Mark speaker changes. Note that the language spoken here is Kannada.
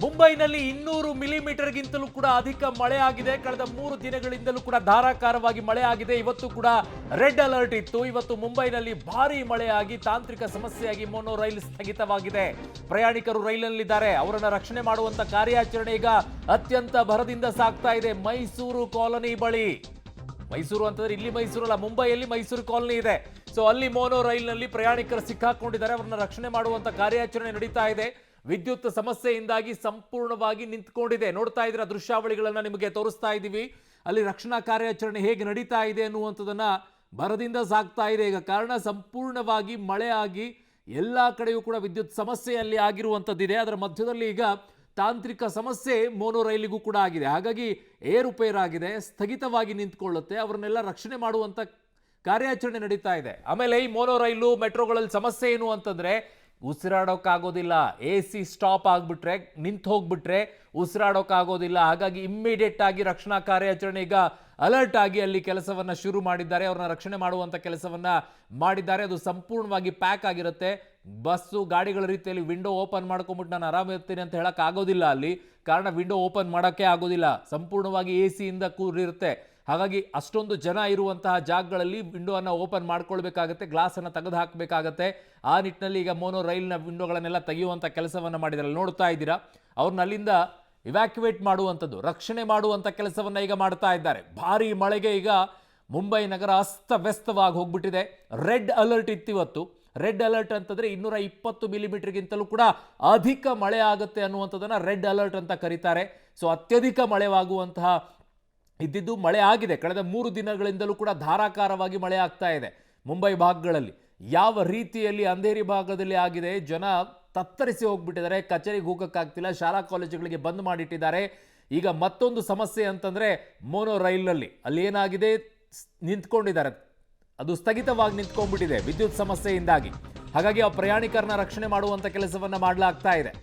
Speaker 1: ಮುಂಬೈನಲ್ಲಿ 200 ಮಿಲಿಮೀಟರ್ಗಿಂತಲೂ ಕೂಡ ಅಧಿಕ ಮಳೆ ಆಗಿದೆ. ಕಳೆದ 3 ದಿನಗಳಿಂದಲೂ ಕೂಡ ಧಾರಾಕಾರವಾಗಿ ಮಳೆ ಆಗಿದೆ. ಇವತ್ತು ಕೂಡ ರೆಡ್ ಅಲರ್ಟ್ ಇತ್ತು. ಇವತ್ತು ಮುಂಬೈನಲ್ಲಿ ಭಾರೀ ಮಳೆಯಾಗಿ ತಾಂತ್ರಿಕ ಸಮಸ್ಯೆಯಾಗಿ ಮೋನೋ ರೈಲ್ ಸ್ಥಗಿತವಾಗಿದೆ. ಪ್ರಯಾಣಿಕರು ರೈಲಿನಲ್ಲಿದ್ದಾರೆ. ಅವರನ್ನು ರಕ್ಷಣೆ ಮಾಡುವಂತ ಕಾರ್ಯಾಚರಣೆ ಈಗ ಅತ್ಯಂತ ಭರದಿಂದ ಸಾಗ್ತಾ ಇದೆ. ಮೈಸೂರು ಕಾಲೋನಿ ಬಳಿ, ಮೈಸೂರು ಅಂತಂದ್ರೆ ಇಲ್ಲಿ ಮೈಸೂರು ಅಲ್ಲ, ಮುಂಬೈಯಲ್ಲಿ ಮೈಸೂರು ಕಾಲೋನಿ ಇದೆ. ಸೊ ಅಲ್ಲಿ ಮೋನೋ ರೈಲ್ನಲ್ಲಿ ಪ್ರಯಾಣಿಕರು ಸಿಕ್ಕಾಕೊಂಡಿದ್ದಾರೆ. ಅವರನ್ನ ರಕ್ಷಣೆ ಮಾಡುವಂತ ಕಾರ್ಯಾಚರಣೆ ನಡೀತಾ ಇದೆ. ವಿದ್ಯುತ್ ಸಮಸ್ಯೆಯಿಂದಾಗಿ ಸಂಪೂರ್ಣವಾಗಿ ನಿಂತ್ಕೊಂಡಿದೆ. ನೋಡ್ತಾ ಇದ್ದೀರಾ ದೃಶ್ಯಾವಳಿಗಳನ್ನ ನಿಮಗೆ ತೋರಿಸ್ತಾ ಇದ್ದೀವಿ. ಅಲ್ಲಿ ರಕ್ಷಣಾ ಕಾರ್ಯಾಚರಣೆ ಹೇಗೆ ನಡೀತಾ ಇದೆ ಅನ್ನುವಂಥದ್ದನ್ನ ಭರದಿಂದ ಸಾಗ್ತಾ ಇದೆ. ಈಗ ಕಾರಣ ಸಂಪೂರ್ಣವಾಗಿ ಮಳೆ ಆಗಿ ಎಲ್ಲ ಕಡೆಯೂ ಕೂಡ ವಿದ್ಯುತ್ ಸಮಸ್ಯೆಯಲ್ಲಿ ಆಗಿರುವಂಥದ್ದಿದೆ. ಅದರ ಮಧ್ಯದಲ್ಲಿ ಈಗ ತಾಂತ್ರಿಕ ಸಮಸ್ಯೆ ಮೋನೋ ರೈಲಿಗೂ ಕೂಡ ಆಗಿದೆ. ಹಾಗಾಗಿ ಏರುಪೇರಾಗಿದೆ, ಸ್ಥಗಿತವಾಗಿ ನಿಂತ್ಕೊಳ್ಳುತ್ತೆ. ಅವರನ್ನೆಲ್ಲ ರಕ್ಷಣೆ ಮಾಡುವಂಥ ಕಾರ್ಯಾಚರಣೆ ನಡೀತಾ ಇದೆ. ಆಮೇಲೆ ಈ ಮೋನೋ ರೈಲು ಮೆಟ್ರೋಗಳಲ್ಲಿ ಸಮಸ್ಯೆ ಏನು ಅಂತಂದ್ರೆ ಉಸಿರಾಡೋಕ್ಕಾಗೋದಿಲ್ಲ. AC ಸ್ಟಾಪ್ ಆಗಿಬಿಟ್ರೆ, ನಿಂತು ಹೋಗ್ಬಿಟ್ರೆ ಉಸಿರಾಡೋಕ್ಕಾಗೋದಿಲ್ಲ. ಹಾಗಾಗಿ ಇಮ್ಮಿಡಿಯೇಟ್ ಆಗಿ ರಕ್ಷಣಾ ಕಾರ್ಯಾಚರಣೆ ಈಗ ಅಲರ್ಟ್ ಆಗಿ ಅಲ್ಲಿ ಕೆಲಸವನ್ನ ಶುರು ಮಾಡಿದ್ದಾರೆ. ಅವ್ರನ್ನ ರಕ್ಷಣೆ ಮಾಡುವಂತ ಕೆಲಸವನ್ನ ಮಾಡಿದ್ದಾರೆ. ಅದು ಸಂಪೂರ್ಣವಾಗಿ ಪ್ಯಾಕ್ ಆಗಿರುತ್ತೆ. ಬಸ್ಸು ಗಾಡಿಗಳ ರೀತಿಯಲ್ಲಿ ವಿಂಡೋ ಓಪನ್ ಮಾಡ್ಕೊಂಡ್ಬಿಟ್ಟು ನಾನು ಆರಾಮಿರ್ತೀನಿ ಅಂತ ಹೇಳಕ್ ಆಗೋದಿಲ್ಲ ಅಲ್ಲಿ. ಕಾರಣ ವಿಂಡೋ ಓಪನ್ ಮಾಡೋಕ್ಕೆ ಆಗೋದಿಲ್ಲ. ಸಂಪೂರ್ಣವಾಗಿ AC ಇಂದ ಕೂಡಿರುತ್ತೆ. ಹಾಗಾಗಿ ಅಷ್ಟೊಂದು ಜನ ಇರುವಂತಹ ಜಾಗಗಳಲ್ಲಿ ವಿಂಡೋವನ್ನು ಓಪನ್ ಮಾಡ್ಕೊಳ್ಬೇಕಾಗತ್ತೆ, ಗ್ಲಾಸನ್ನು ತೆಗೆದು ಹಾಕಬೇಕಾಗತ್ತೆ. ಆ ನಿಟ್ಟಿನಲ್ಲಿ ಈಗ ಮೋನೋ ರೈಲ್ನ ವಿಂಡೋಗಳನ್ನೆಲ್ಲ ತೆಗೆಯುವಂಥ ಕೆಲಸವನ್ನು ಮಾಡಿದ್ದಾರೆ. ನೋಡ್ತಾ ಇದ್ದೀರಾ, ಅವ್ರನ್ನ ಅಲ್ಲಿಂದ ಇವ್ಯಾಕ್ಯುವೇಟ್ ಮಾಡುವಂಥದ್ದು, ರಕ್ಷಣೆ ಮಾಡುವಂಥ ಕೆಲಸವನ್ನು ಈಗ ಮಾಡ್ತಾ ಇದ್ದಾರೆ. ಭಾರೀ ಮಳೆಗೆ ಈಗ ಮುಂಬೈ ನಗರ ಅಸ್ತವ್ಯಸ್ತವಾಗಿ ಹೋಗ್ಬಿಟ್ಟಿದೆ. ರೆಡ್ ಅಲರ್ಟ್ ಇತ್ತು ಇವತ್ತು. ರೆಡ್ ಅಲರ್ಟ್ ಅಂತಂದ್ರೆ 220 ಮಿಲಿಮೀಟರ್ಗಿಂತಲೂ ಕೂಡ ಅಧಿಕ ಮಳೆ ಆಗುತ್ತೆ ಅನ್ನುವಂಥದ್ದನ್ನು ರೆಡ್ ಅಲರ್ಟ್ ಅಂತ ಕರೀತಾರೆ. ಸೊ ಅತ್ಯಧಿಕ ಮಳೆಯಾಗುವಂತಹ ಇದ್ದಿದ್ದು ಮಳೆ ಆಗಿದೆ. ಕಳೆದ 3 ದಿನಗಳಿಂದಲೂ ಕೂಡ ಧಾರಾಕಾರವಾಗಿ ಮಳೆ ಆಗ್ತಾ ಇದೆ ಮುಂಬೈ ಭಾಗಗಳಲ್ಲಿ. ಯಾವ ರೀತಿಯಲ್ಲಿ ಅಂಧೇರಿ ಭಾಗದಲ್ಲಿ ಆಗಿದೆ, ಜನ ತತ್ತರಿಸಿ ಹೋಗ್ಬಿಟ್ಟಿದ್ದಾರೆ. ಕಚೇರಿಗೆ ಹೋಗೋಕ್ಕಾಗ್ತಿಲ್ಲ, ಶಾಲಾ ಕಾಲೇಜುಗಳಿಗೆ ಬಂದ್ ಮಾಡಿಟ್ಟಿದ್ದಾರೆ. ಈಗ ಮತ್ತೊಂದು ಸಮಸ್ಯೆ ಅಂತಂದ್ರೆ ಮೋನೋ ರೈಲ್ನಲ್ಲಿ ಅಲ್ಲಿ ಏನಾಗಿದೆ, ನಿಂತ್ಕೊಂಡಿದ್ದಾರೆ, ಅದು ಸ್ಥಗಿತವಾಗಿ ನಿಂತ್ಕೊಂಡ್ಬಿಟ್ಟಿದೆ ವಿದ್ಯುತ್ ಸಮಸ್ಯೆಯಿಂದಾಗಿ. ಹಾಗಾಗಿ ಆ ಪ್ರಯಾಣಿಕರನ್ನ ರಕ್ಷಣೆ ಮಾಡುವಂತ ಕೆಲಸವನ್ನ ಮಾಡಲಾಗ್ತಾ ಇದೆ.